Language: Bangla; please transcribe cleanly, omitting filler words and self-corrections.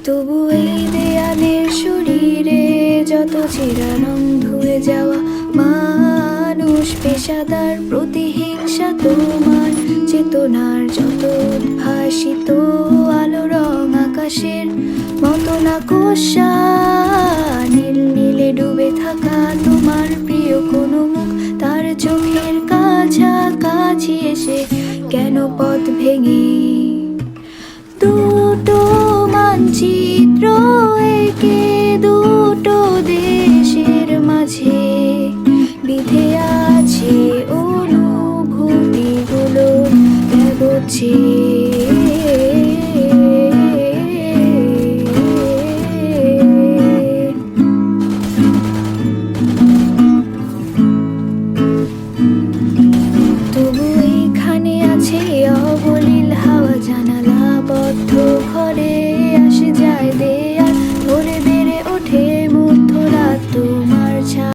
তবু এই দেয়ালের শরীরে যত ছেঁড়া রং ধুয়ে যাওয়া মানুষ, পেশাদার প্রতিহিংসা তোমার চেতনার যত উদ্ভাসিত আলো রং আকাশের মতো না কোষা নীল নীলে ডুবে থাকা তোমার প্রিয় কোনো মুখ, তার চোখের কাছাকাছি এসে কেন পথ ভেঙে দুটো মানচিত্র এঁকে দুটো দেশের মাঝে বিধে আছে অনুভূতিগুলো এগোচ্ছে। তবু এইখানে আছে অবলীল হাওয়া, জানালা বদ্ধ ঘরে আসে যায় দে